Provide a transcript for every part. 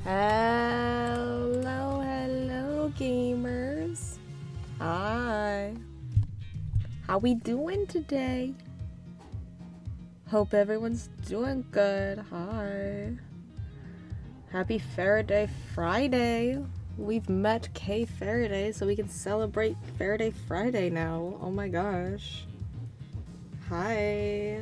Hello, hello, gamers. Hi. How we doing today? Hope everyone's doing good. Hi. Happy Faraday Friday. We've met Kay Faraday, so we can celebrate Faraday Friday now. Oh my gosh. Hi.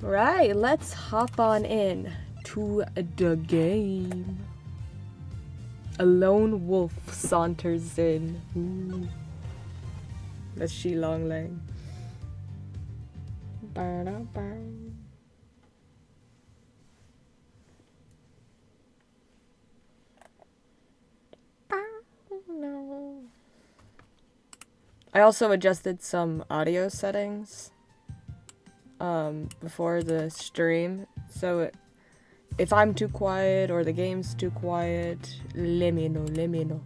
Right, let's hop on in to the game. A lone wolf saunters in. Ooh. That's Shi Long Lang. No. I also adjusted some audio settings before the stream, so if I'm too quiet or the game's too quiet, let me know.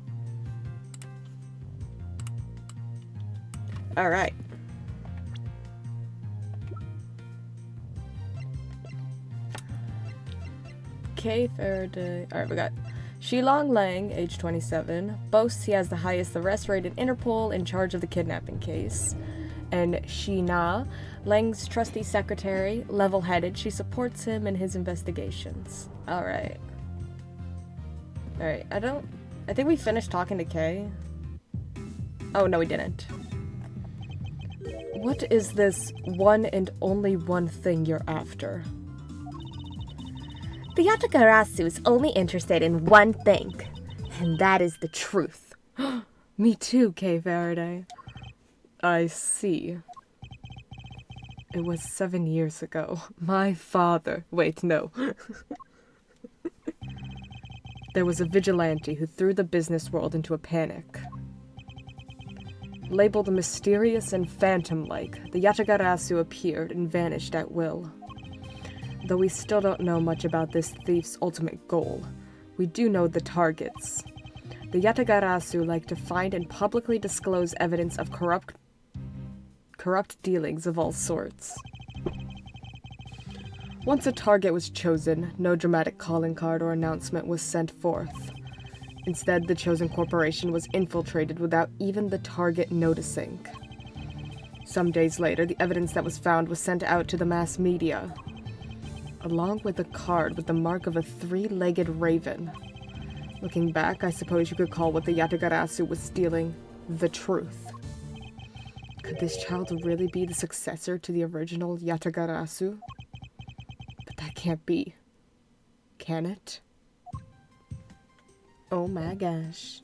Alright. Kay Faraday. Alright, we got Shi Long Lang, age 27, boasts he has the highest arrest rate in Interpol in charge of the kidnapping case. And Shi Na, Lang's trusty secretary, level-headed, she supports him in his investigations. Alright. Alright, I think we finished talking to Kay. Oh, no we didn't. What is this one and only one thing you're after? The Yatagarasu is only interested in one thing, and that is the truth. Me too, Kay Faraday. I see. It was 7 years ago. My father... Wait, no. There was a vigilante who threw the business world into a panic. Labeled mysterious and phantom-like, the Yatagarasu appeared and vanished at will. Though we still don't know much about this thief's ultimate goal, we do know the targets. The Yatagarasu like to find and publicly disclose evidence of corrupt dealings of all sorts. Once a target was chosen, no dramatic calling card or announcement was sent forth. Instead, the chosen corporation was infiltrated without even the target noticing. Some days later, the evidence that was found was sent out to the mass media, along with a card with the mark of a three-legged raven. Looking back, I suppose you could call what the Yatagarasu was stealing the truth. Could this child really be the successor to the original Yatagarasu? But that can't be. Can it? Oh my gosh.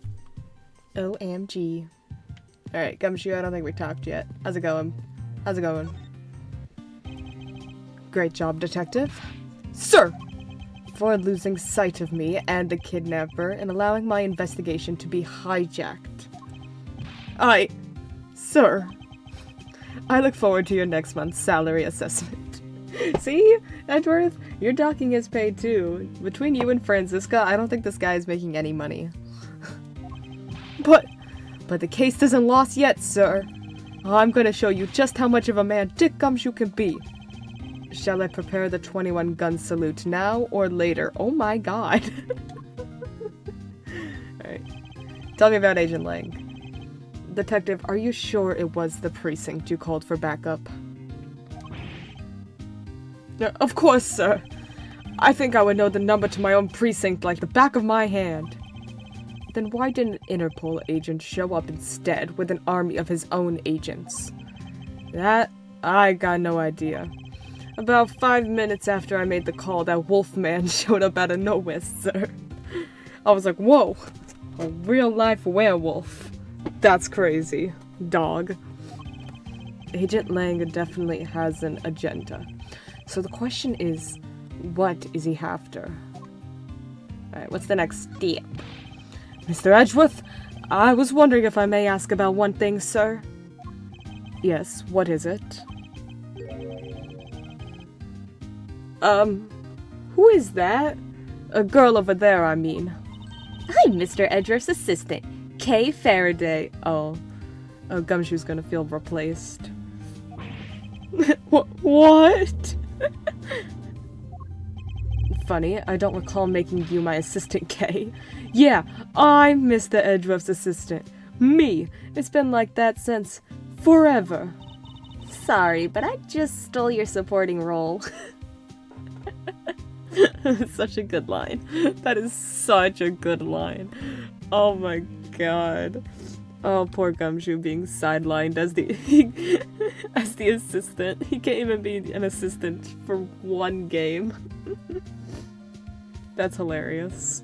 OMG. Alright, Gumshoe, I don't think we talked yet. How's it going? How's it going? Great job, detective. Sir! For losing sight of me and the kidnapper and allowing my investigation to be hijacked. Sir, I look forward to your next month's salary assessment. See, Edgeworth, your docking is paid too. Between you and Franziska, I don't think this guy is making any money. But the case isn't lost yet, sir. I'm gonna show you just how much of a man Dick Gumshoe can be. Shall I prepare the 21-gun salute now or later? Oh my god. Alright. Tell me about Agent Lang. Detective, are you sure it was the precinct you called for backup? Of course, sir. I think I would know the number to my own precinct like the back of my hand. Then why didn't an Interpol agent show up instead with an army of his own agents? That, I got no idea. About 5 minutes after I made the call, that wolfman showed up out of nowhere, sir. I was like, whoa, a real-life werewolf. That's crazy, dog. Agent Lang definitely has an agenda. So the question is, what is he after? Alright, what's the next step? Mr. Edgeworth, I was wondering if I may ask about one thing, sir. Yes, what is it? Who is that? A girl over there, I mean. I'm Mr. Edgeworth's assistant, Kay Faraday. Oh, Gumshoe's gonna feel replaced. What? Funny, I don't recall making you my assistant, Kay. Yeah, I'm Mr. Edgeworth's assistant. Me. It's been like that since forever. Sorry, but I just stole your supporting role. Such a good line. That is such a good line. Oh my god. Oh, poor Gumshoe being sidelined as the as the assistant. He can't even be an assistant for one game. That's hilarious.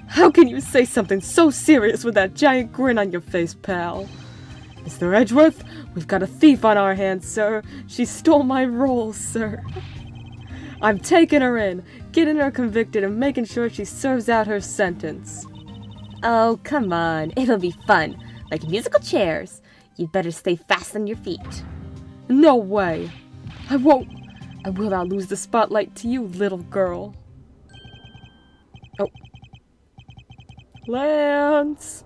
How can you say something so serious with that giant grin on your face, pal? Mr. Edgeworth, we've got a thief on our hands, sir. She stole my role, sir. I'm taking her in, getting her convicted, and making sure she serves out her sentence. Oh, come on. It'll be fun. Like musical chairs. You'd better stay fast on your feet. No way. I won't. I will not lose the spotlight to you, little girl. Oh. Lance!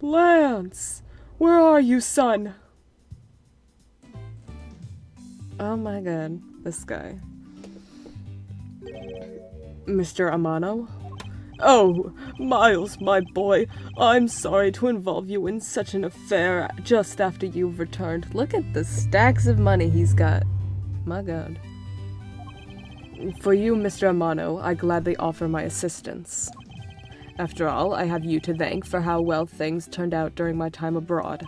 Lance! Where are you, son? Oh my god, this guy. Mr. Amano? Oh, Miles, my boy, I'm sorry to involve you in such an affair just after you've returned. Look at the stacks of money he's got. My god. For you, Mr. Amano, I gladly offer my assistance. After all, I have you to thank for how well things turned out during my time abroad.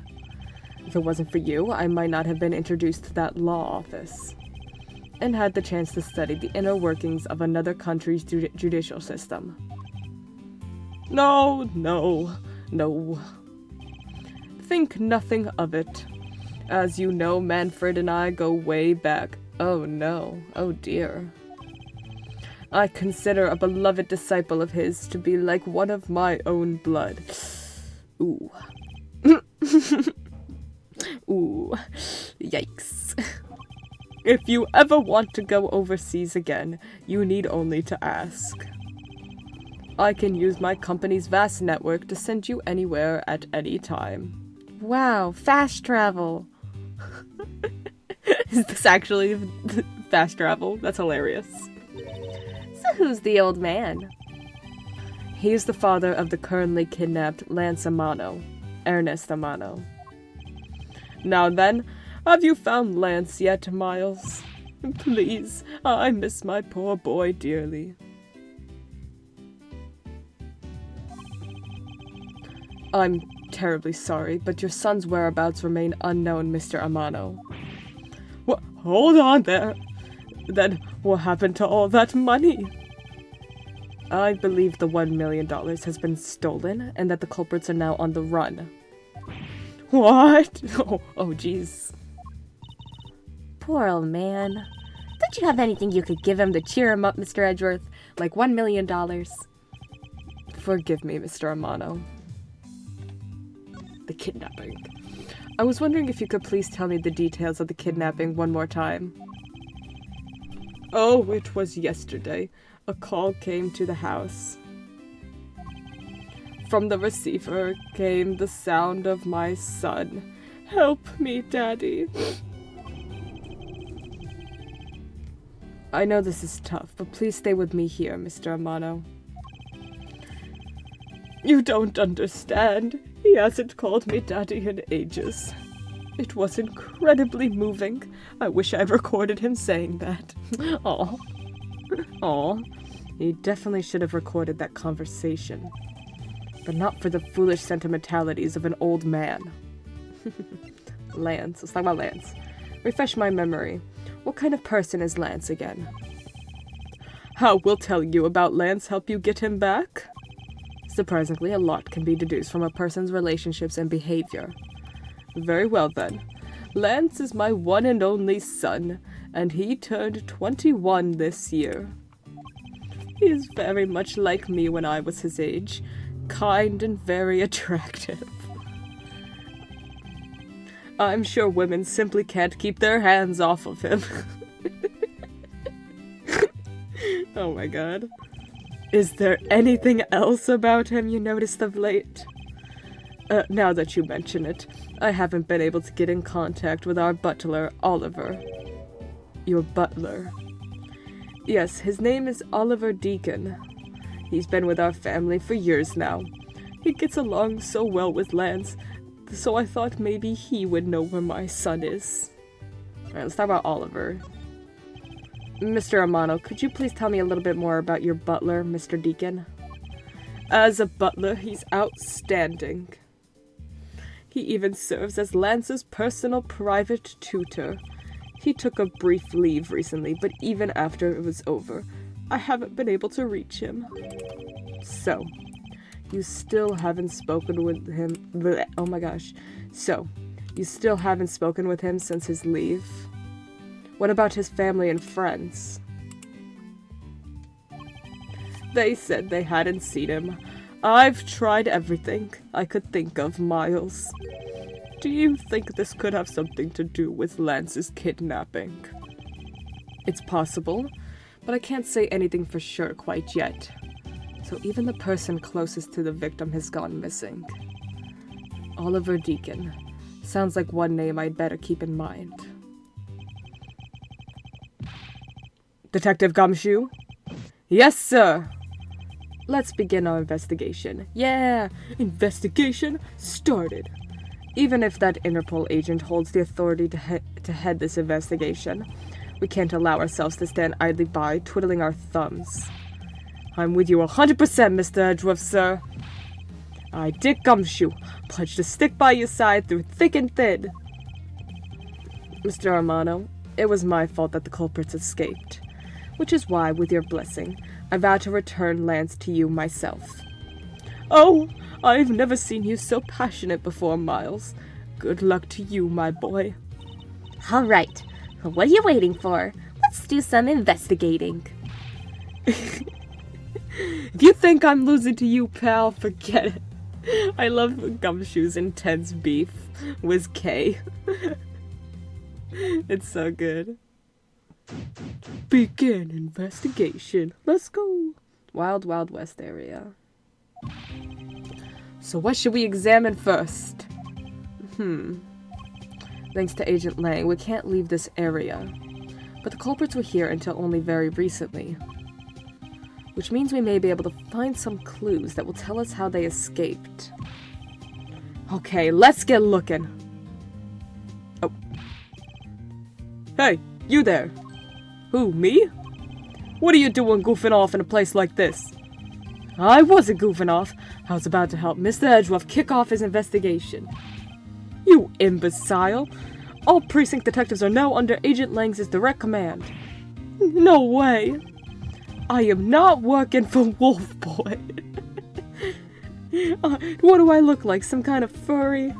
If it wasn't for you, I might not have been introduced to that law office, and had the chance to study the inner workings of another country's judicial system. No, no, no. Think nothing of it. As you know, Manfred and I go way back. Oh no, oh dear. I consider a beloved disciple of his to be like one of my own blood. Ooh. Ooh. Yikes. If you ever want to go overseas again, you need only to ask. I can use my company's vast network to send you anywhere at any time. Wow, fast travel. Is this actually fast travel? That's hilarious. So who's the old man? He is the father of the currently kidnapped Lance Amano, Ernest Amano. Now then, have you found Lance yet, Miles? Please, I miss my poor boy dearly. I'm terribly sorry, but your son's whereabouts remain unknown, Mr. Amano. Hold on there. Then what happened to all that money? I believe the $1 million has been stolen and that the culprits are now on the run. What? Oh, jeez. Poor old man. Don't you have anything you could give him to cheer him up, Mr. Edgeworth? Like $1 million? Forgive me, Mr. Amano. The kidnapping. I was wondering if you could please tell me the details of the kidnapping one more time. Oh, it was yesterday. A call came to the house. From the receiver came the sound of my son. Help me, Daddy. I know this is tough, but please stay with me here, Mr. Amano. You don't understand. He hasn't called me Daddy in ages. It was incredibly moving. I wish I recorded him saying that. Aw. Aw. He definitely should have recorded that conversation. But not for the foolish sentimentalities of an old man. Lance. Let's talk about Lance. Refresh my memory. What kind of person is Lance again? How will tell you about Lance help you get him back? Surprisingly, a lot can be deduced from a person's relationships and behavior. Very well then. Lance is my one and only son, and he turned 21 this year. He is very much like me when I was his age, kind and very attractive. I'm sure women simply can't keep their hands off of him. Oh my god. Is there anything else about him you noticed of late? Now that you mention it, I haven't been able to get in contact with our butler, Oliver. Your butler. Yes, his name is Oliver Deacon. He's been with our family for years now. He gets along so well with Lance, so I thought maybe he would know where my son is. Alright, let's talk about Oliver. Mr. Amano, could you please tell me a little bit more about your butler, Mr. Deacon? As a butler, he's outstanding. He even serves as Lance's personal private tutor. He took a brief leave recently, but even after it was over, I haven't been able to reach him. So, you still haven't spoken with him. Bleh, oh my gosh. So, you still haven't spoken with him since his leave? What about his family and friends? They said they hadn't seen him. I've tried everything I could think of, Miles. Do you think this could have something to do with Lance's kidnapping? It's possible, but I can't say anything for sure quite yet. So even the person closest to the victim has gone missing. Oliver Deacon. Sounds like one name I'd better keep in mind. Detective Gumshoe? Yes, sir! Let's begin our investigation. Yeah! Investigation started! Even if that Interpol agent holds the authority to head this investigation, we can't allow ourselves to stand idly by, twiddling our thumbs. I'm with you 100%, Mr. Edgeworth, sir. I, Dick Gumshoe, pledge to stick by your side through thick and thin. Mr. Armano, it was my fault that the culprits escaped, which is why, with your blessing, I vow to return Lance to you myself. Oh, I've never seen you so passionate before, Miles. Good luck to you, my boy. All right. What are you waiting for? Let's do some investigating. If you think I'm losing to you, pal, forget it. I love Gumshoe's intense beef with Kay. It's so good. Begin investigation. Let's go. Wild Wild West area. So what should we examine first? Thanks to Agent Lang, we can't leave this area. But the culprits were here until only very recently. Which means we may be able to find some clues that will tell us how they escaped. Okay, let's get looking. Oh. Hey, you there. Who, me? What are you doing goofing off in a place like this? I wasn't goofing off. I was about to help Mr. Edgeworth kick off his investigation. You imbecile! All precinct detectives are now under Agent Lang's direct command. No way! I am not working for Wolf Boy. What do I look like, some kind of furry?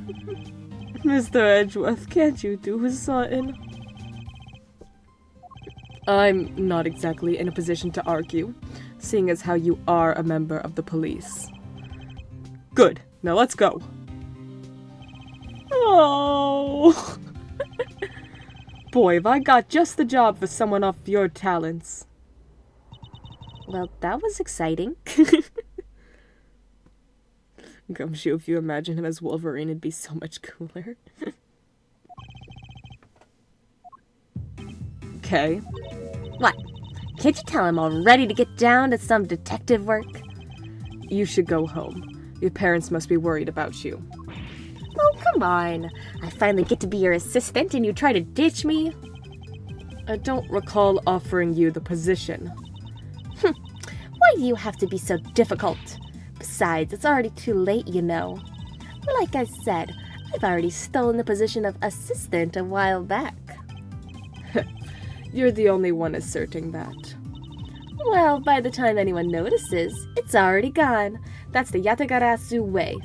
Mr. Edgeworth, can't you do something? I'm not exactly in a position to argue, seeing as how you are a member of the police. Good. Now let's go. Oh! Boy, have I got just the job for someone of your talents. Well, that was exciting. Gumshoe, if you imagine him as Wolverine, it'd be so much cooler. Okay. What? Can't you tell I'm all ready to get down to some detective work? You should go home. Your parents must be worried about you. Oh, come on. I finally get to be your assistant and you try to ditch me? I don't recall offering you the position. Why do you have to be so difficult? Besides, it's already too late, you know. Like I said, I've already stolen the position of assistant a while back. You're the only one asserting that. Well, by the time anyone notices, it's already gone. That's the Yatagarasu way.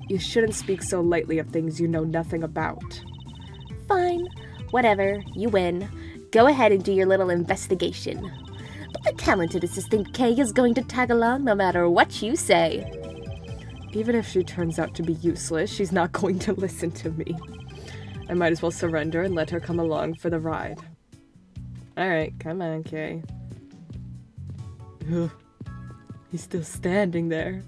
You shouldn't speak so lightly of things you know nothing about. Fine. Whatever. You win. Go ahead and do your little investigation. But the talented Assistant K is going to tag along no matter what you say. Even if she turns out to be useless, she's not going to listen to me. I might as well surrender and let her come along for the ride. Alright, come on, Kay. Ugh. He's still standing there.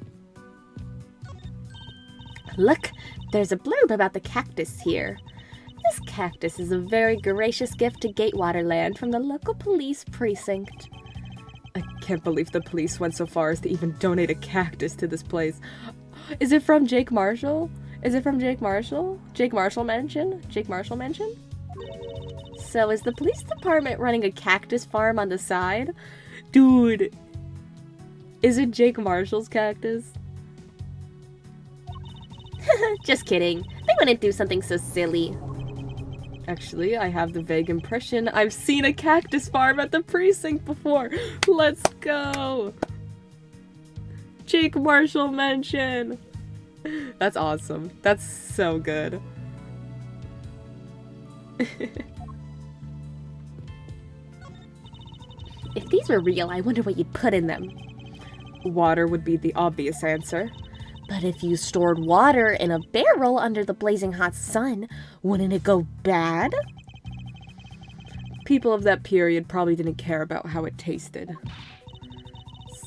Look, there's a blurb about the cactus here. This cactus is a very gracious gift to Gatewaterland from the local police precinct. I can't believe the police went so far as to even donate a cactus to this place. Is it from Jake Marshall? Is it from Jake Marshall? Jake Marshall Mansion? Jake Marshall Mansion? So is the police department running a cactus farm on the side? Dude, is it Jake Marshall's cactus? Just kidding. They wouldn't do something so silly. Actually, I have the vague impression I've seen a cactus farm at the precinct before. Let's go. Jake Marshall Mansion. That's awesome. That's so good. If these were real, I wonder what you'd put in them. Water would be the obvious answer. But if you stored water in a barrel under the blazing hot sun, wouldn't it go bad? People of that period probably didn't care about how it tasted.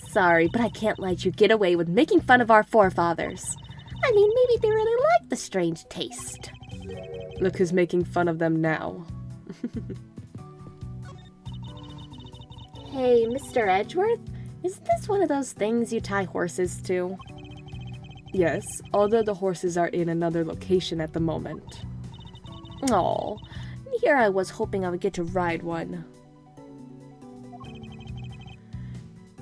Sorry, but I can't let you get away with making fun of our forefathers. I mean, maybe they really like the strange taste. Look who's making fun of them now. Hey, Mr. Edgeworth, is this one of those things you tie horses to? Yes, although the horses are in another location at the moment. Oh, here I was hoping I would get to ride one.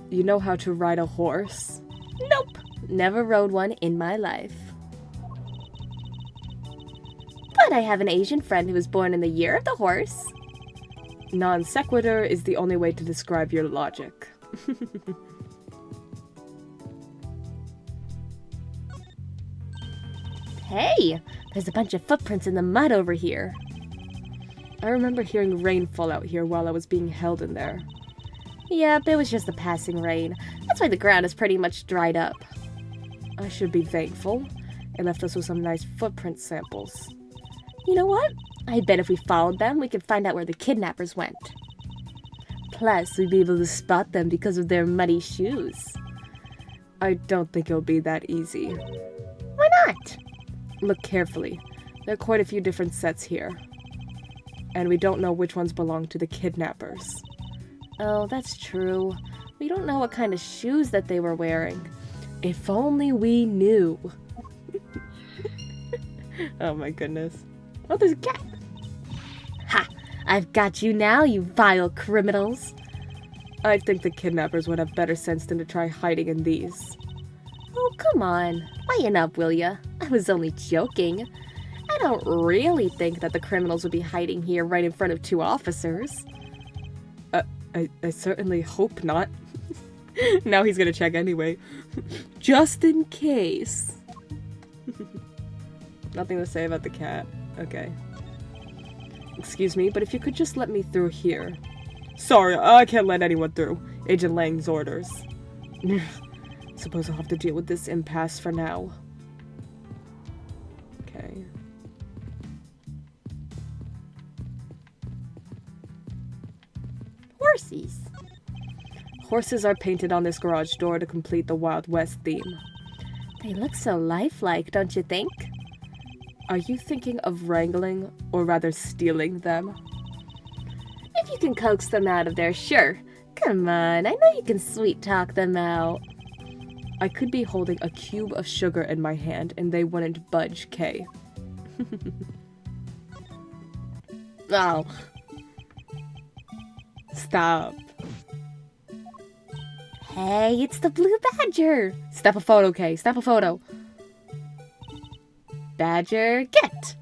You know how to ride a horse? Nope, never rode one in my life. But I have an Asian friend who was born in the year of the horse. Non sequitur is the only way to describe your logic. Hey, there's a bunch of footprints in the mud over here. I remember hearing rain fall out here while I was being held in there. Yep, it was just a passing rain. That's why the ground is pretty much dried up. I should be thankful. It left us with some nice footprint samples. You know what? I bet if we followed them, we could find out where the kidnappers went. Plus, we'd be able to spot them because of their muddy shoes. I don't think it'll be that easy. Why not? Look carefully. There are quite a few different sets here. And we don't know which ones belong to the kidnappers. Oh, that's true. We don't know what kind of shoes that they were wearing. If only we knew. Oh my goodness. Oh, there's a cat. Ha! I've got you now, you vile criminals. I think the kidnappers would have better sense than to try hiding in these. Oh, come on. Lighten up, will ya? I was only joking. I don't really think that the criminals would be hiding here right in front of two officers. I certainly hope not. Now he's gonna check anyway. Just in case. Nothing to say about the cat. Okay. Excuse me, but if you could just let me through here. Sorry, I can't let anyone through. Agent Lang's orders. Suppose I'll have to deal with this impasse for now. Okay. Horsies. Horses are painted on this garage door to complete the Wild West theme. They look so lifelike, don't you think? Are you thinking of wrangling, or rather stealing them? If you can coax them out of there, sure. Come on, I know you can sweet talk them out. I could be holding a cube of sugar in my hand and they wouldn't budge, Kay. Oh. Stop. Hey, it's the blue badger. Snap a photo, Kay. Snap a photo. Badger, get!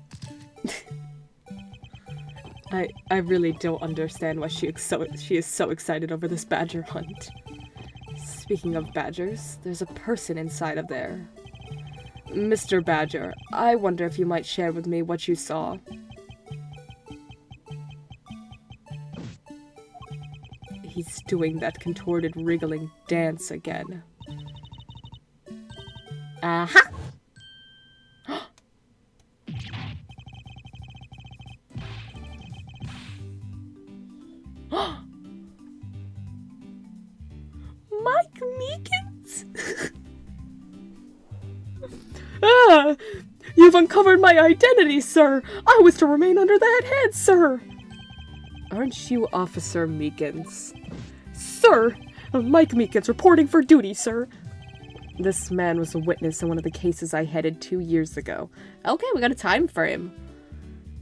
I really don't understand why she is so excited over this badger hunt. Speaking of badgers, there's a person inside of there. Mr. Badger, I wonder if you might share with me what you saw. He's doing that contorted, wriggling dance again. Aha! Mike Meekins? Ah! You've uncovered my identity, sir! I was to remain under that head, sir! Aren't you Officer Meekins? Sir! Mike Meekins, reporting for duty, sir! This man was a witness in one of the cases I headed 2 years ago. Okay, we got a time frame.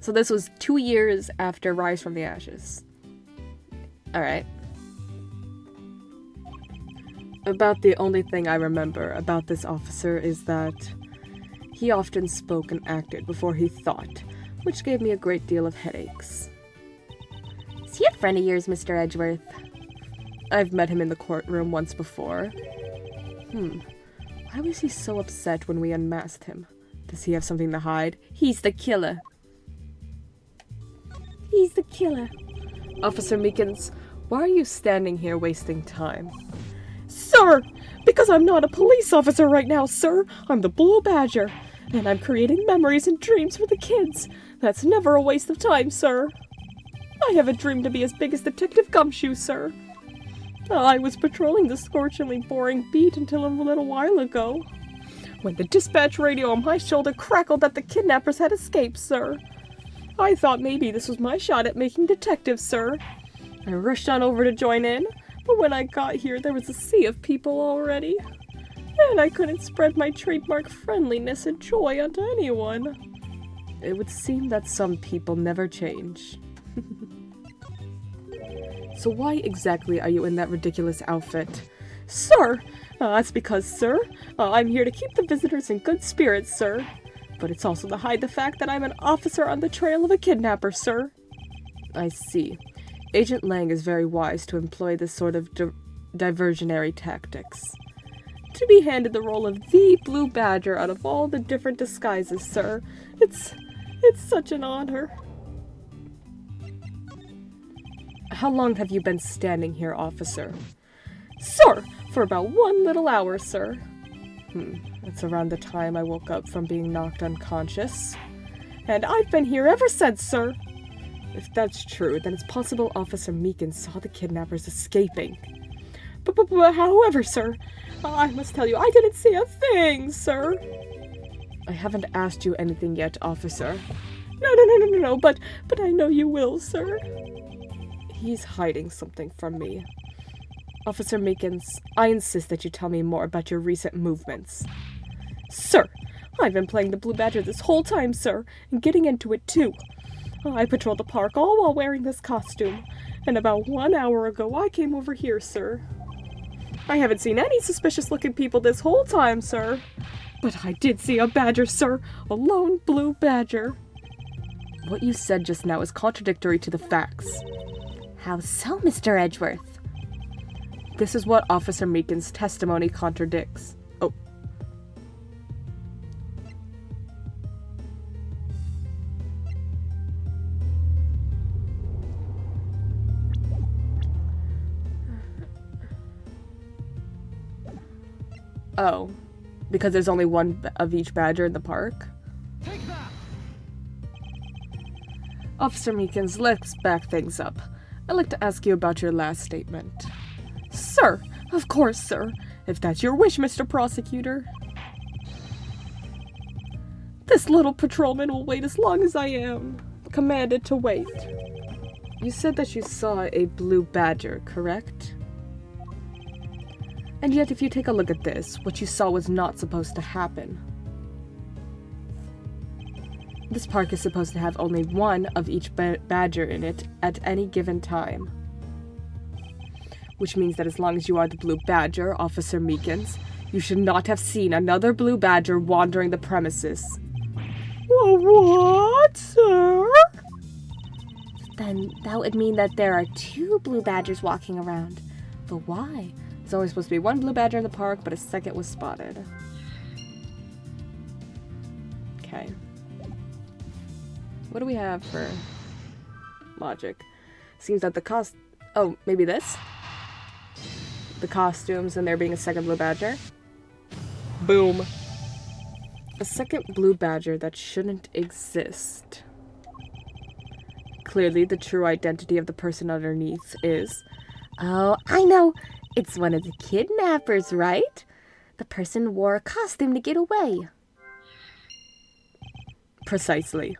So this was 2 years after Rise from the Ashes. Alright. About the only thing I remember about this officer is that he often spoke and acted before he thought, which gave me a great deal of headaches. Is he a friend of yours, Mr. Edgeworth? I've met him in the courtroom once before. Why was he so upset when we unmasked him? Does he have something to hide? He's the killer. He's the killer. Officer Meekins, why are you standing here wasting time? Sir! Because I'm not a police officer right now, sir! I'm the Blue Badger, and I'm creating memories and dreams for the kids. That's never a waste of time, sir. I have a dream to be as big as Detective Gumshoe, sir. I was patrolling the scorchingly boring beat until a little while ago, when the dispatch radio on my shoulder crackled that the kidnappers had escaped, sir. I thought maybe this was my shot at making detectives, sir. I rushed on over to join in, but when I got here there was a sea of people already, and I couldn't spread my trademark friendliness and joy onto anyone. It would seem that some people never change. So why exactly are you in that ridiculous outfit? Sir! That's because, sir, I'm here to keep the visitors in good spirits, sir. But it's also to hide the fact that I'm an officer on the trail of a kidnapper, sir. I see. Agent Lang is very wise to employ this sort of diversionary tactics. To be handed the role of the Blue Badger out of all the different disguises, sir. It's such an honor. How long have you been standing here, officer? Sir, for about 1 little hour, sir. It's around the time I woke up from being knocked unconscious. And I've been here ever since, sir. If that's true, then it's possible Officer Meekins saw the kidnappers escaping. But however, sir, I must tell you, I didn't see a thing, sir. I haven't asked you anything yet, officer. No, but I know you will, sir. He's hiding something from me. Officer Meekins, I insist that you tell me more about your recent movements. Sir, I've been playing the Blue Badger this whole time, sir, and getting into it too. I patrolled the park all while wearing this costume, and about 1 hour ago I came over here, sir. I haven't seen any suspicious-looking people this whole time, sir. But I did see a badger, sir, a lone Blue Badger. What you said just now is contradictory to the facts. How so, Mr. Edgeworth? This is what Officer Meekins' testimony contradicts. Oh, because there's only one of each badger in the park? Take that! Officer Meekins, let's back things up. I'd like to ask you about your last statement. Sir! Of course, sir. If that's your wish, Mr. Prosecutor. This little patrolman will wait as long as I am commanded to wait. You said that you saw a Blue Badger, correct? And yet, if you take a look at this, what you saw was not supposed to happen. This park is supposed to have only one of each badger in it at any given time. Which means that as long as you are the Blue Badger, Officer Meekins, you should not have seen another Blue Badger wandering the premises. What, sir? Then that would mean that there are 2 Blue Badgers walking around. But why? There's only supposed to be 1 Blue Badger in the park, but a second was spotted. Okay. What do we have for logic? Seems that oh, maybe this? The costumes and there being a second Blue Badger. Boom. A second Blue Badger that shouldn't exist. Clearly, the true identity of the person underneath is... Oh, I know! It's one of the kidnappers, right? The person wore a costume to get away. Precisely.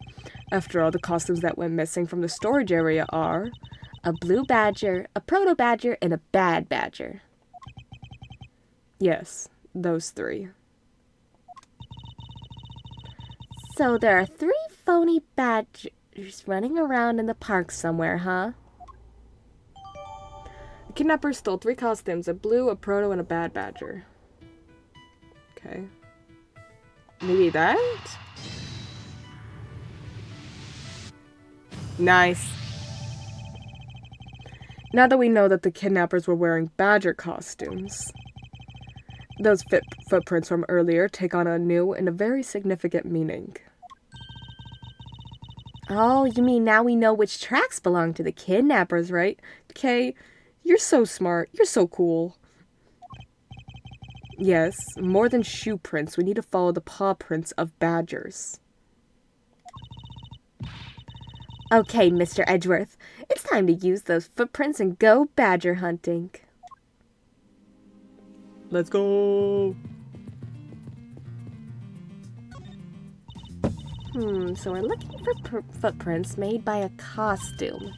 After all, the costumes that went missing from the storage area are a blue badger, a proto badger, and a bad badger. Yes, those 3. So there are 3 phony badgers running around in the park somewhere, huh? The kidnappers stole 3 costumes, a blue, a proto, and a bad badger. Okay. Maybe that? Nice. Now that we know that the kidnappers were wearing badger costumes, those footprints from earlier take on a new and a very significant meaning. Oh, you mean now we know which tracks belong to the kidnappers, right? Kay, you're so smart. You're so cool. Yes, more than shoe prints, we need to follow the paw prints of badgers. Okay, Mr. Edgeworth, it's time to use those footprints and go badger hunting. Let's go! So we're looking for footprints made by a costume.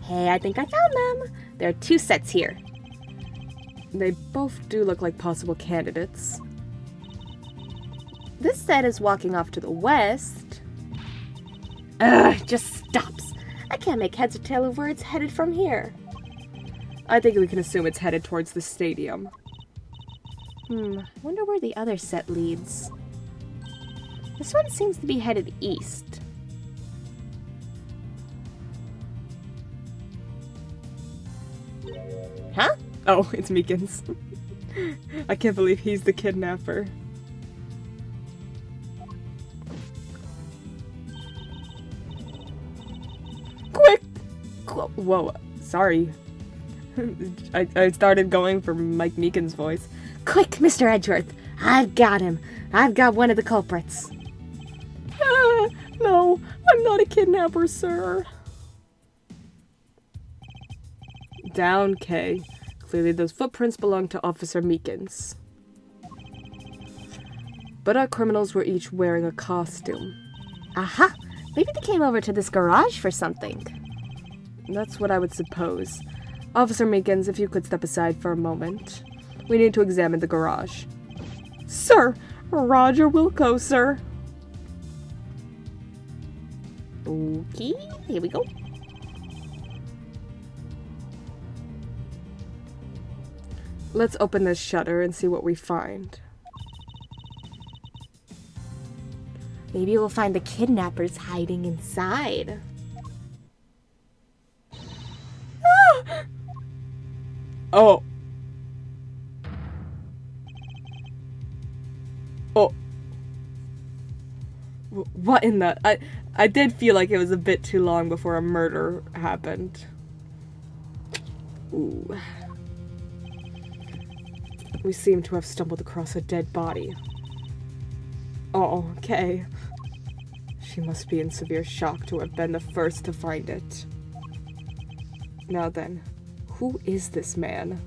Hey, I think I found them! There are 2 sets here. They both do look like possible candidates. This set is walking off to the west. Ugh, it just stops. I can't make heads or tail of where it's headed from here. I think we can assume it's headed towards the stadium. Wonder where the other set leads. This one seems to be headed east. Huh? Oh, it's Meekins. I can't believe he's the kidnapper. Quick! Whoa, sorry. I started going for Mike Meekins' voice. Quick, Mr. Edgeworth! I've got him! I've got one of the culprits. No, I'm not a kidnapper, sir. Down, Kay. Clearly those footprints belong to Officer Meekins. But our criminals were each wearing a costume. Aha! Maybe they came over to this garage for something. That's what I would suppose. Officer Meekins, if you could step aside for a moment. We need to examine the garage. Sir! Roger Wilco, sir! Okay, here we go. Let's open this shutter and see what we find. Maybe we'll find the kidnappers hiding inside. Oh. Oh. What in the... I did feel like it was a bit too long before a murder happened. Ooh. We seem to have stumbled across a dead body. Oh, okay. She must be in severe shock to have been the first to find it. Now then, who is this man?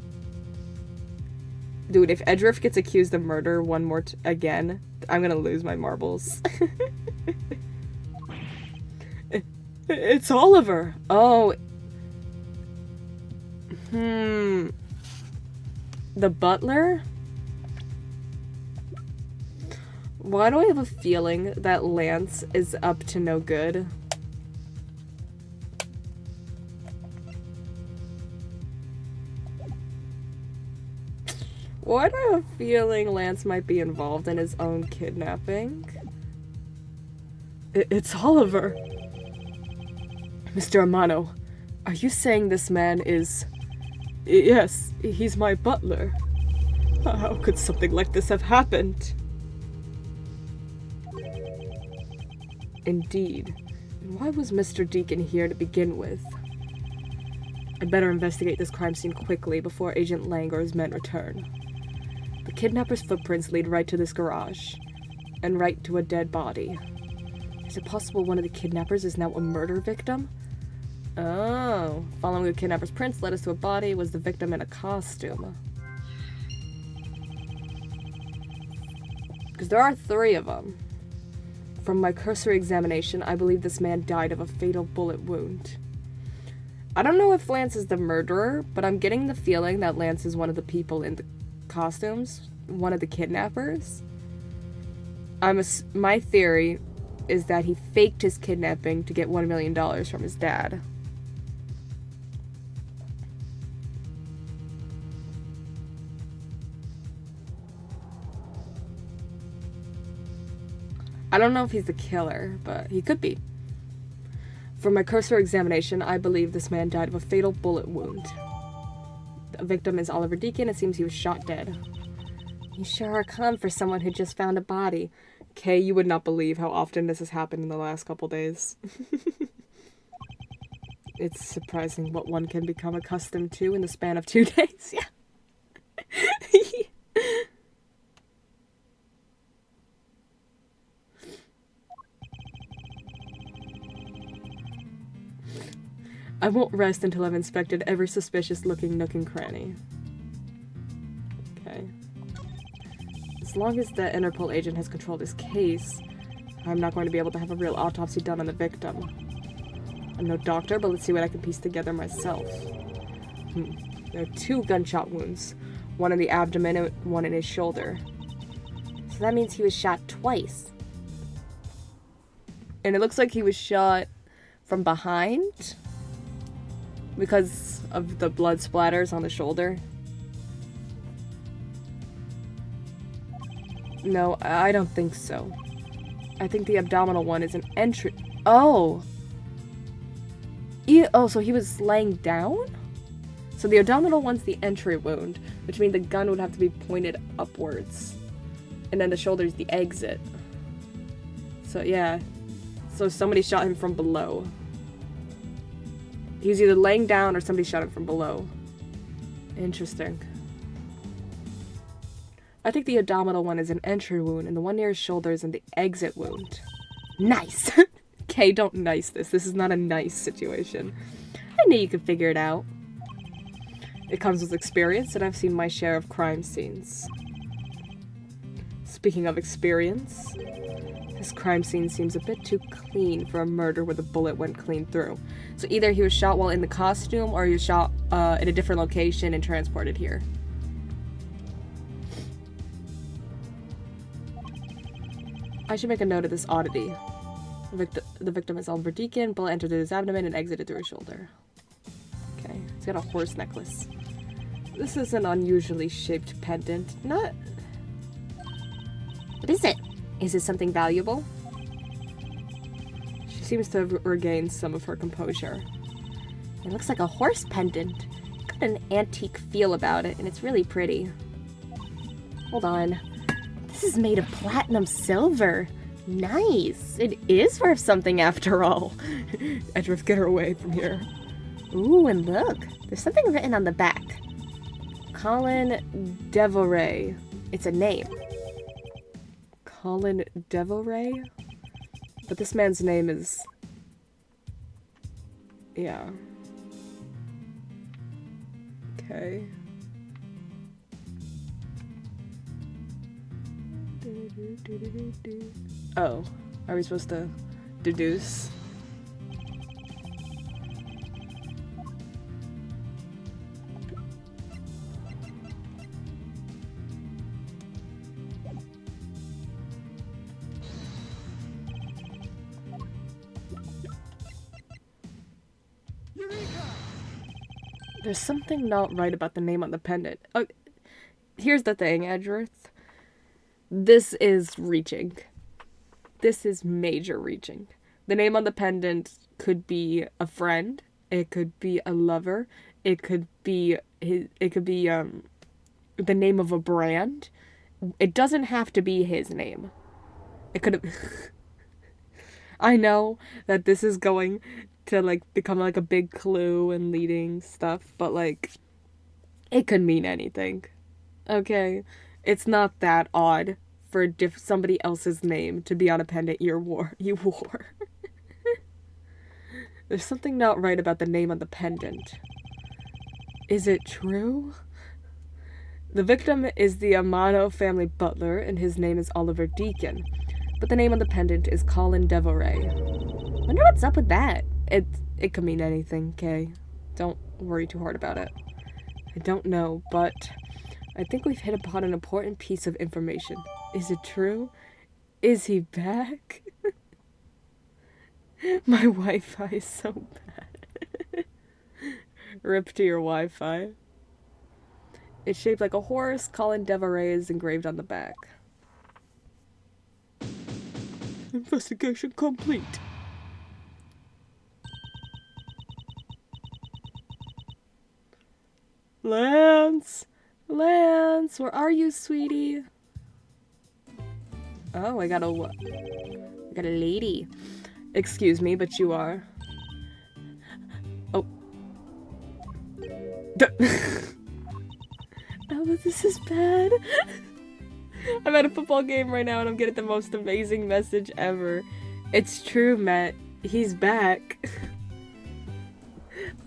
Dude, if Edgeworth gets accused of murder one more again, I'm gonna lose my marbles. It's Oliver! Oh. The butler? Why do I have a feeling that Lance is up to no good? Why do I have a feeling Lance might be involved in his own kidnapping? It's Oliver. Mr. Amano, are you saying this man is... Yes, he's my butler. How could something like this have happened? Indeed. Why was Mr. Deacon here to begin with? I'd better investigate this crime scene quickly before Agent Lang or his men return. The kidnapper's footprints lead right to this garage, and right to a dead body. Is it possible one of the kidnappers is now a murder victim? Oh, following the kidnapper's prints led us to a body. Was the victim in a costume? Because there are 3 of them. From my cursory examination, I believe this man died of a fatal bullet wound. I don't know if Lance is the murderer, but I'm getting the feeling that Lance is one of the people in the costumes, one of the kidnappers. My theory is that he faked his kidnapping to get $1 million from his dad. I don't know if he's the killer, but he could be. From my cursory examination, I believe this man died of a fatal bullet wound. The victim is Oliver Deacon. It seems he was shot dead. You sure are calm for someone who just found a body. Kay, you would not believe how often this has happened in the last couple days. It's surprising what one can become accustomed to in the span of 2 days. Yeah. I won't rest until I've inspected every suspicious-looking nook and cranny. Okay. As long as the Interpol agent has controlled his case, I'm not going to be able to have a real autopsy done on the victim. I'm no doctor, but let's see what I can piece together myself. There are 2 gunshot wounds. One in the abdomen and one in his shoulder. So that means he was shot twice. And it looks like he was shot from behind because of the blood splatters on the shoulder. No, I don't think so. I think the abdominal one is an entry. Oh! So he was laying down? So the abdominal one's the entry wound, which means the gun would have to be pointed upwards. And then the shoulder's the exit. So yeah. So somebody shot him from below. He was either laying down or somebody shot him from below. Interesting. I think the abdominal one is an entry wound, and the one near his shoulder is the exit wound. Nice! Okay, don't nice this. This is not a nice situation. I knew you could figure it out. It comes with experience, and I've seen my share of crime scenes. Speaking of experience, this crime scene seems a bit too clean for a murder where the bullet went clean through. So either he was shot while in the costume, or he was shot in a different location and transported here. I should make a note of this oddity. The victim is Oliver Deacon. Bullet entered his abdomen and exited through his shoulder. Okay, he's got a horse necklace. This is an unusually shaped pendant. Not... What is it? Is it something valuable? She seems to have regained some of her composure. It looks like a horse pendant. Got an antique feel about it, and it's really pretty. Hold on. This is made of platinum silver. Nice. It is worth something after all. Edgeworth, get her away from here. Ooh, and look. There's something written on the back. Colin Devoray. It's a name. Colin Devoray? But this man's name is... Yeah. Okay. Oh, are we supposed to deduce? There's something not right about the name on the pendant. Here's the thing, Edgeworth. This is reaching. This is major reaching. The name on the pendant could be a friend. It could be a lover. It could be the name of a brand. It doesn't have to be his name. It could have... I know that this is going to, like, become, like, a big clue and leading stuff, but, like, it could mean anything. Okay? It's not that odd for somebody else's name to be on a pendant you wore. There's something not right about the name on the pendant. Is it true? The victim is the Amano family butler, and his name is Oliver Deacon. but the name on the pendant is Colin Devoray. Wonder what's up with that. It could mean anything, Kay. Don't worry too hard about it. I don't know, but I think we've hit upon an important piece of information. Is it true? Is he back? My Wi-Fi is so bad. Rip to your Wi-Fi. It's shaped like a horse. Colin Devoray is engraved on the back. Investigation complete. Lance! Lance, where are you, sweetie? Oh, I got a lady. Excuse me, but you are. Oh. Oh, this is bad. I'm at a football game right now and I'm getting the most amazing message ever. It's true, Matt. He's back.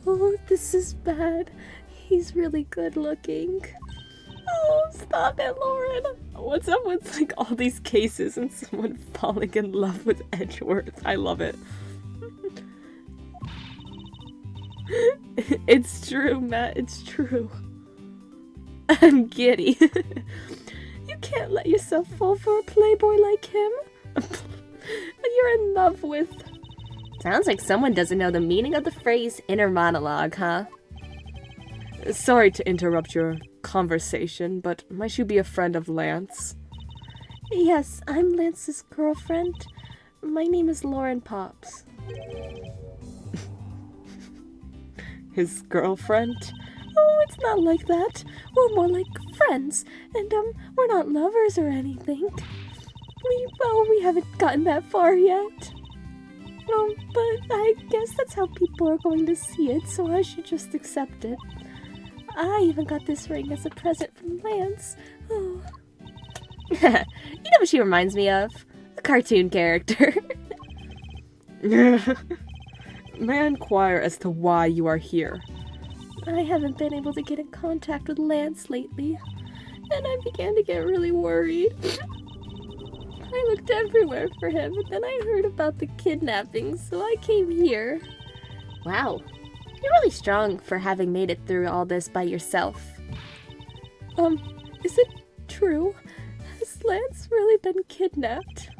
Oh, this is bad. He's really good looking. Oh, stop it, Lauren. What's up with like all these cases and someone falling in love with Edgeworth? I love it. It's true, Matt. It's true. I'm giddy. You can't let yourself fall for a playboy like him. You're in love with... Sounds like someone doesn't know the meaning of the phrase inner monologue, huh? Sorry to interrupt your conversation, but might you be a friend of Lance? Yes, I'm Lance's girlfriend. My name is Lauren Pops. His girlfriend? Oh, it's not like that. We're more like friends, and we're not lovers or anything. We haven't gotten that far yet. But I guess that's how people are going to see it, so I should just accept it. I even got this ring as a present from Lance. Oh. You know what she reminds me of? A cartoon character. May I inquire as to why you are here? I haven't been able to get in contact with Lance lately, and I began to get really worried. I looked everywhere for him, and then I heard about the kidnapping, so I came here. Wow. You're really strong for having made it through all this by yourself. Is it true? Has Lance really been kidnapped?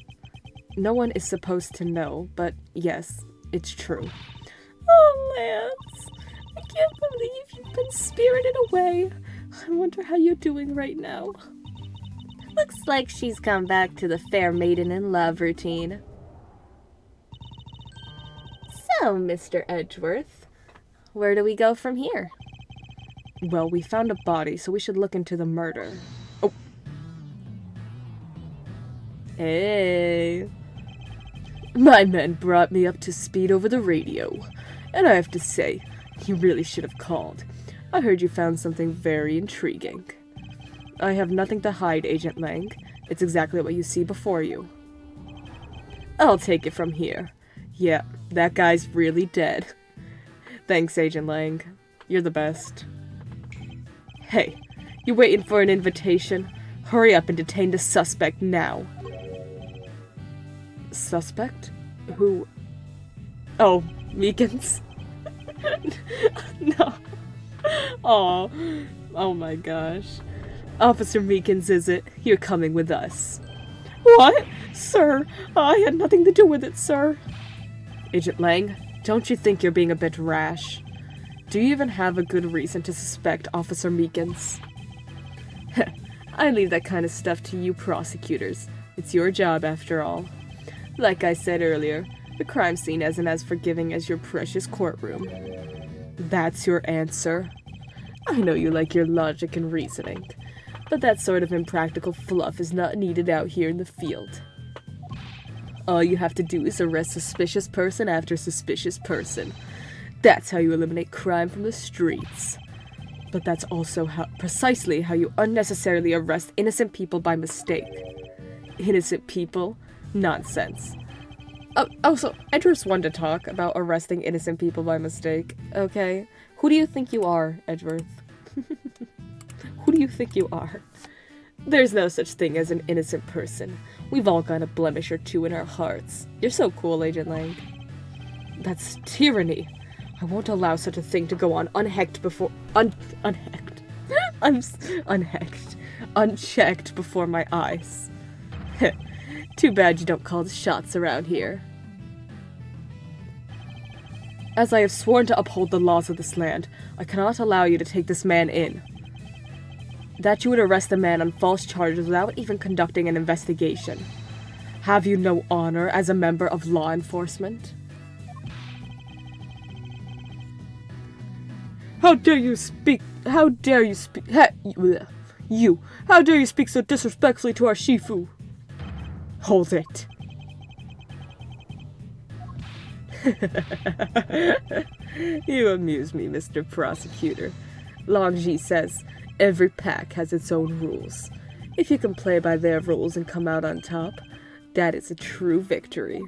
No one is supposed to know, but yes, it's true. Oh, Lance. I can't believe you've been spirited away. I wonder how you're doing right now. Looks like she's come back to the fair maiden in love routine. So, Mr. Edgeworth, where do we go from here? Well, we found a body, so we should look into the murder. Oh. Hey. My men brought me up to speed over the radio, and I have to say, you really should have called. I heard you found something very intriguing. I have nothing to hide, Agent Lang. It's exactly what you see before you. I'll take it from here. Yeah, that guy's really dead. Thanks, Agent Lang. You're the best. Hey, you waiting for an invitation? Hurry up and detain the suspect now. Suspect? Who? Oh, Meekins? No. Oh my gosh. Officer Meekins, is it? You're coming with us. What? Sir, I had nothing to do with it, sir. Agent Lang, don't you think you're being a bit rash? Do you even have a good reason to suspect Officer Meekins? I leave that kind of stuff to you prosecutors. It's your job, after all. Like I said earlier, the crime scene isn't as forgiving as your precious courtroom. That's your answer? I know you like your logic and reasoning, but that sort of impractical fluff is not needed out here in the field. All you have to do is arrest suspicious person after suspicious person. That's how you eliminate crime from the streets. But that's also precisely how you unnecessarily arrest innocent people by mistake. Innocent people? Nonsense. Also, Edgeworth's one to talk about arresting innocent people by mistake, okay? Who do you think you are, Edgeworth? Who do you think you are? There's no such thing as an innocent person. We've all got a blemish or two in our hearts. You're so cool, Agent Lang. That's tyranny. I won't allow such a thing to go on unchecked before... unchecked. Unchecked before my eyes. Too bad you don't call the shots around here. As I have sworn to uphold the laws of this land, I cannot allow you to take this man in. That you would arrest a man on false charges without even conducting an investigation. Have you no honor as a member of law enforcement? How dare you speak so disrespectfully to our Shifu? Hold it. You amuse me, Mr. Prosecutor. Longji says, every pack has its own rules. If you can play by their rules and come out on top, that is a true victory.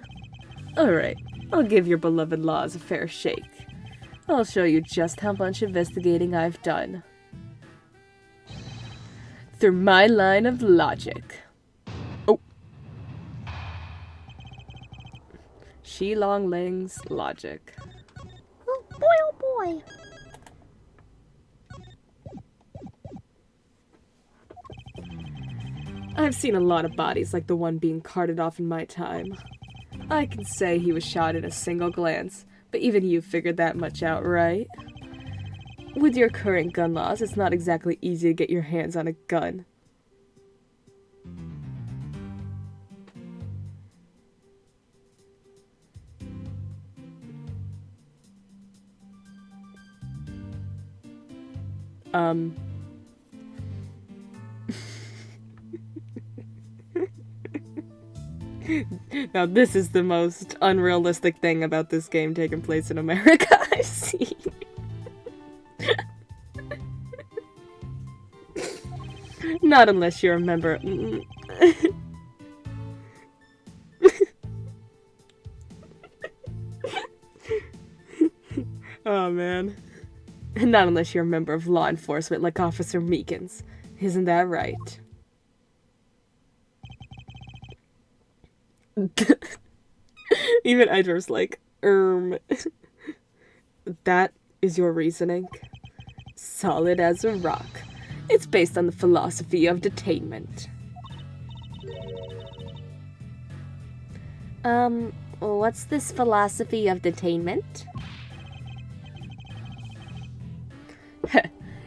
Alright, I'll give your beloved laws a fair shake. I'll show you just how much investigating I've done. Through my line of logic. Oh. Shilong Ling's logic. Oh boy. I've seen a lot of bodies like the one being carted off in my time. I can say he was shot in a single glance, but even you figured that much out, right? With your current gun laws, it's not exactly easy to get your hands on a gun. Now this is the most unrealistic thing about this game taking place in America I've seen. Not unless you're a member. Oh man. Not unless you're a member of law enforcement like Officer Meekins. Isn't that right? Even Edgeworth's like, that is your reasoning? Solid as a rock. It's based on the philosophy of detainment. What's this philosophy of detainment?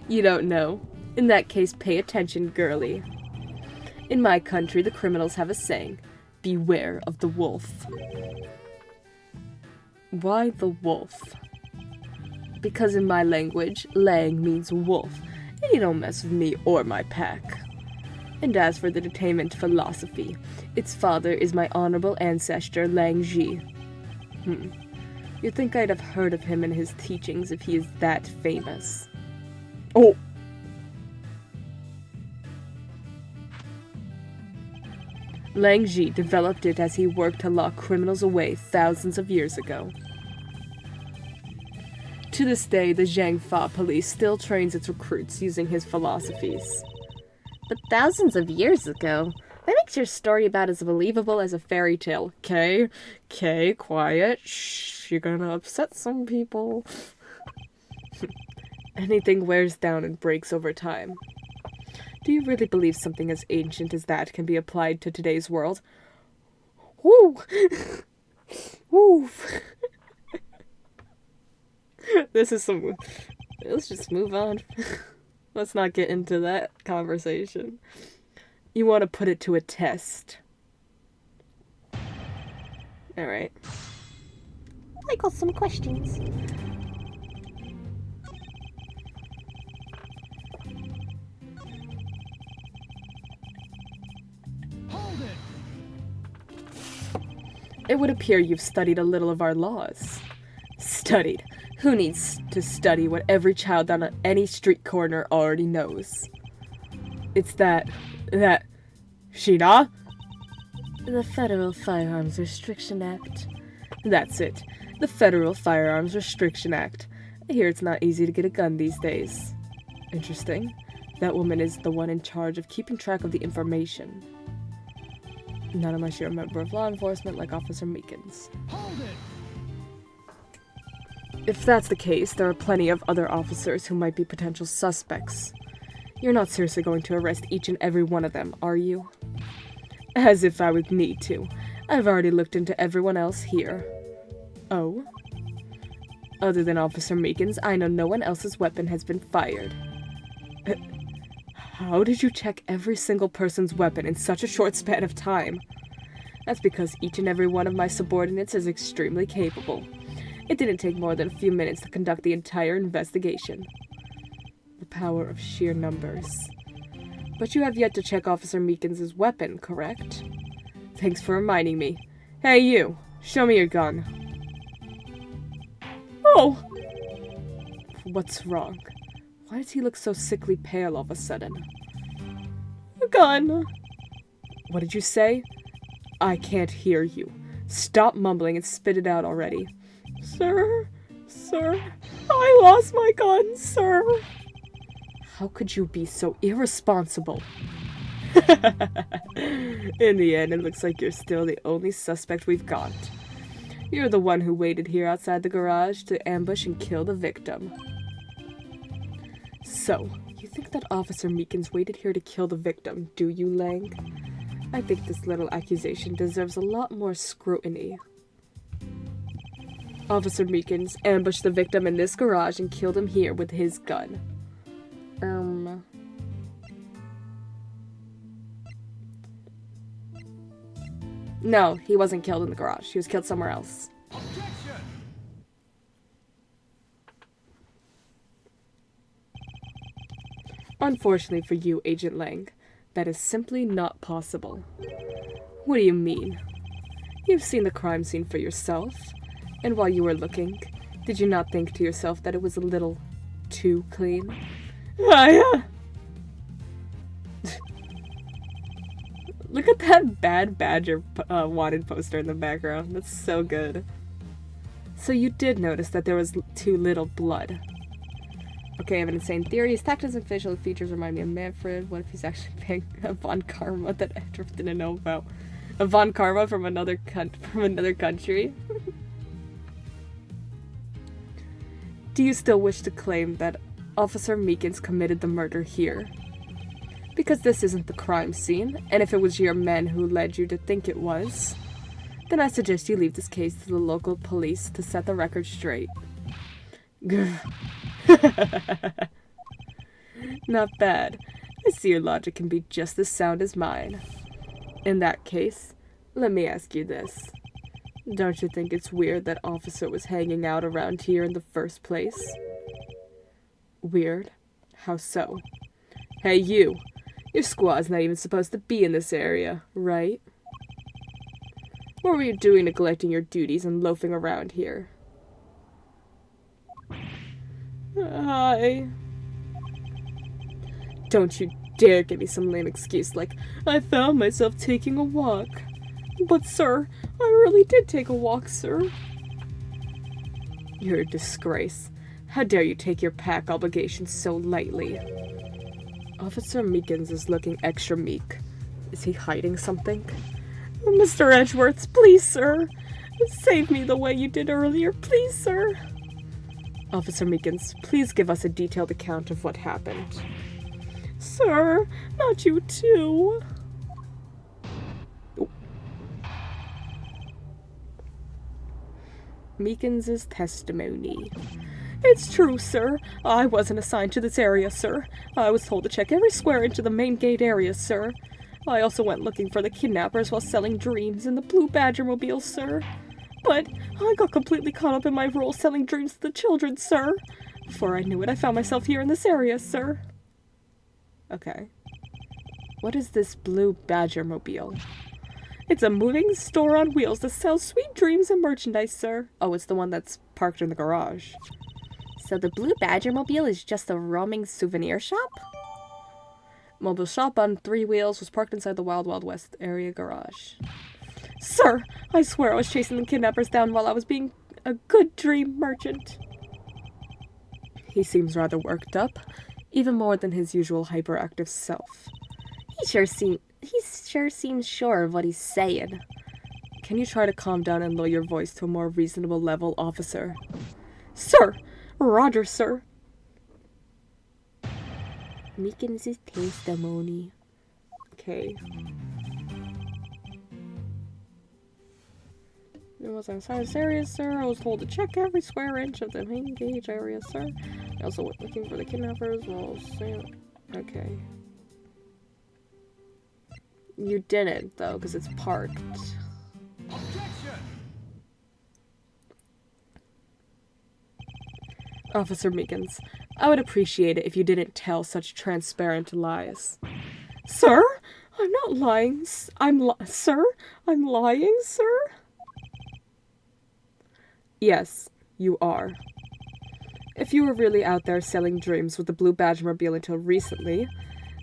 You don't know? In that case, pay attention, girly. In my country, the criminals have a saying, beware of the wolf. Why the wolf? Because in my language, Lang means wolf, and you don't mess with me or my pack. And as for the detainment philosophy, its father is my honorable ancestor, Lang Ji. You'd think I'd have heard of him and his teachings if he is that famous. Oh! Lang Ji developed it as he worked to lock criminals away thousands of years ago. To this day, the Zhang Fa police still trains its recruits using his philosophies. But thousands of years ago? That makes your story about as believable as a fairy tale. Kay, quiet. Shh, you're gonna upset some people. Anything wears down and breaks over time. Do you really believe something as ancient as that can be applied to today's world? Woo! Woo! This is some... Let's just move on. Let's not get into that conversation. You want to put it to a test. Alright. I got some questions. It would appear you've studied a little of our laws. Studied? Who needs to study what every child on any street corner already knows? It's that... Shina? The Federal Firearms Restriction Act. That's it. The Federal Firearms Restriction Act. I hear it's not easy to get a gun these days. Interesting. That woman is the one in charge of keeping track of the information. None unless you're a member of law enforcement like Officer Meekins. Hold it! If that's the case, there are plenty of other officers who might be potential suspects. You're not seriously going to arrest each and every one of them, are you? As if I would need to. I've already looked into everyone else here. Oh? Other than Officer Meekins, I know no one else's weapon has been fired. How did you check every single person's weapon in such a short span of time? That's because each and every one of my subordinates is extremely capable. It didn't take more than a few minutes to conduct the entire investigation. The power of sheer numbers. But you have yet to check Officer Meekins' weapon, correct? Thanks for reminding me. Hey you, show me your gun. Oh! What's wrong? Why does he look so sickly pale all of a sudden? A gun! What did you say? I can't hear you. Stop mumbling and spit it out already. Sir, I lost my gun, sir. How could you be so irresponsible? In the end, it looks like you're still the only suspect we've got. You're the one who waited here outside the garage to ambush and kill the victim. So, you think that Officer Meekins waited here to kill the victim, do you, Lang? I think this little accusation deserves a lot more scrutiny. Officer Meekins ambushed the victim in this garage and killed him here with his gun. No, he wasn't killed in the garage. He was killed somewhere else. Objection! Unfortunately for you, Agent Lang, that is simply not possible. What do you mean? You've seen the crime scene for yourself, and while you were looking, did you not think to yourself that it was a little too clean? Look at that Bad Badger wanted poster in the background. That's so good. So you did notice that there was too little blood. Okay, I have an insane theory. His tactics and facial features remind me of Manfred. What if he's actually paying a Von Karma that Edgeworth didn't know about? A Von Karma from another country? Do you still wish to claim that Officer Meekins committed the murder here? Because this isn't the crime scene, and if it was your men who led you to think it was, then I suggest you leave this case to the local police to set the record straight. Not bad. I see your logic can be just as sound as mine. In that case, let me ask you this. Don't you think it's weird that Officer was hanging out around here in the first place? Weird? How so? Hey you! Your squad's not even supposed to be in this area, right? What were you doing neglecting your duties and loafing around here? Hi. Don't you dare give me some lame excuse like, I found myself taking a walk. But sir, I really did take a walk, sir. You're a disgrace. How dare you take your pack obligations so lightly? Officer Meekins is looking extra meek. Is he hiding something? Mr. Edgeworth, please, sir. Save me the way you did earlier, please, sir. Officer Meekins, please give us a detailed account of what happened. Sir, not you too. Meekins' testimony. It's true, sir. I wasn't assigned to this area, sir. I was told to check every square inch of the main gate area, sir. I also went looking for the kidnappers while selling dreams in the Blue Badger mobile, sir. But I got completely caught up in my role selling dreams to the children, sir. Before I knew it, I found myself here in this area, sir. Okay. What is this Blue Badger mobile? It's a moving store on wheels that sells sweet dreams and merchandise, sir. Oh, it's the one that's parked in the garage. So the Blue Badger mobile is just a roaming souvenir shop? Mobile shop on 3 wheels was parked inside the Wild Wild West area garage. Sir, I swear I was chasing the kidnappers down while I was being a good dream merchant. He seems rather worked up, even more than his usual hyperactive self. He sure seems sure of what he's saying. Can you try to calm down and lower your voice to a more reasonable level, officer? Sir! Roger, sir! Meekins' testimony. Okay. It was outside this area, sir. I was told to check every square inch of the main gauge area, sir. I also went looking for the kidnappers while okay. You didn't, though, because it's parked. Objection! Officer Meekins, I would appreciate it if you didn't tell such transparent lies. Sir? I'm not lying. Sir? I'm lying, sir? Yes, you are. If you were really out there selling dreams with the Blue Badgermobile until recently,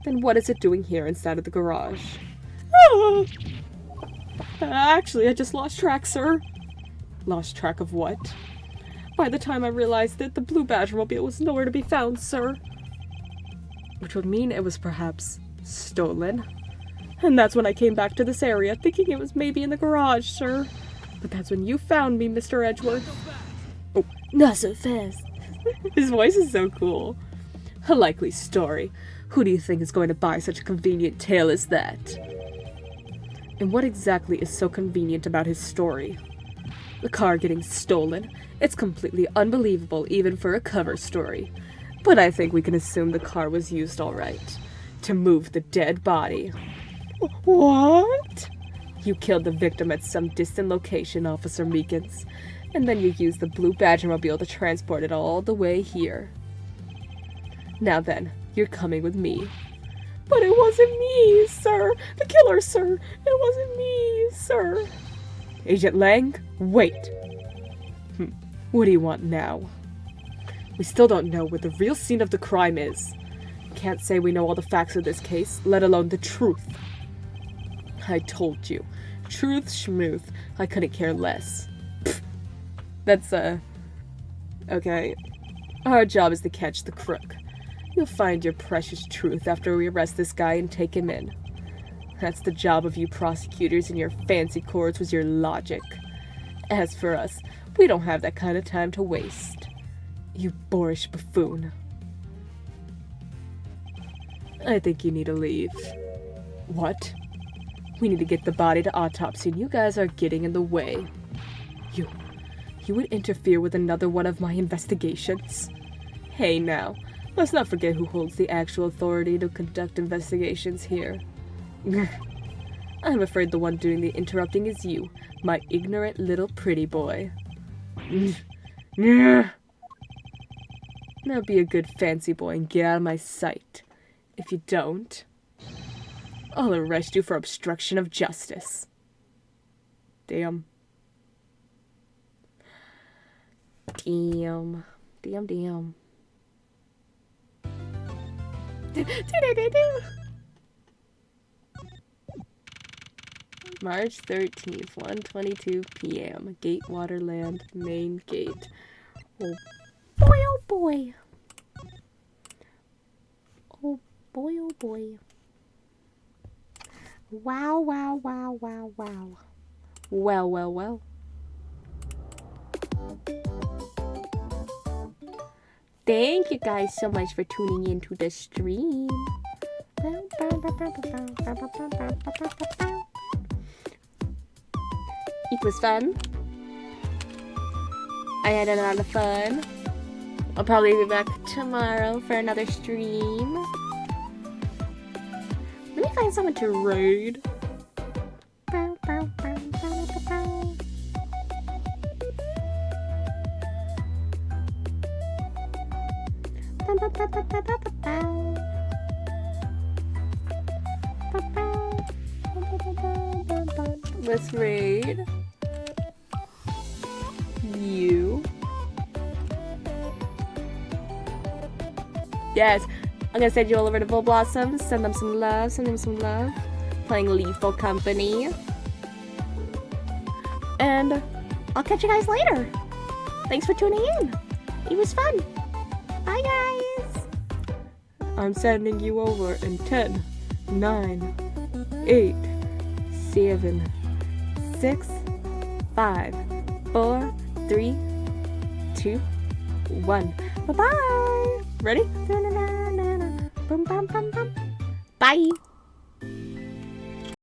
then what is it doing here instead of the garage? Actually, I just lost track, sir. Lost track of what? By the time I realized it, the Blue Badgermobile was nowhere to be found, sir. Which would mean it was perhaps stolen. And that's when I came back to this area, thinking it was maybe in the garage, sir. But that's when you found me, Mr. Edgeworth. Oh, not so fast. His voice is so cool. A likely story. Who do you think is going to buy such a convenient tale as that? And what exactly is so convenient about his story? The car getting stolen. It's completely unbelievable even for a cover story. But I think we can assume the car was used all right. To move the dead body. What? You killed the victim at some distant location, Officer Meekins. And then you used the Blue Badgermobile to transport it all the way here. Now then, you're coming with me. But it wasn't me, sir. The killer, sir. It wasn't me, sir. Agent Lang, wait. What do you want now? We still don't know what the real scene of the crime is. Can't say we know all the facts of this case, let alone the truth. I told you. Truth schmooth. I couldn't care less. Pfft. That's, okay. Our job is to catch the crook. You'll find your precious truth after we arrest this guy and take him in. That's the job of you prosecutors, and your fancy courts was your logic. As for us, we don't have that kind of time to waste. You boorish buffoon. I think you need to leave. What? We need to get the body to autopsy, and you guys are getting in the way. You would interfere with another one of my investigations? Hey now, let's not forget who holds the actual authority to conduct investigations here. I'm afraid the one doing the interrupting is you, my ignorant little pretty boy. Now be a good fancy boy and get out of my sight. If you don't, I'll arrest you for obstruction of justice. Damn. Damn. March 13th, 1:22 p.m. Gatewaterland, main gate. Oh boy, oh boy. Oh boy, oh boy. Wow, wow, wow, wow, wow. Well, well, well. Thank you guys so much for tuning in to the stream. It was fun. I had a lot of fun. I'll probably be back tomorrow for another stream. Let me find someone to raid. Let's raid you. Yes, I'm gonna send you all over to Bull Blossoms. Send them some love. Playing Lethal Company. And I'll catch you guys later. Thanks for tuning in. It was fun. Bye, guys. I'm sending you over in 10, 9, 8, 7, 6, 5, 4, 3, 2, 1. Bye-bye. Ready? Bye.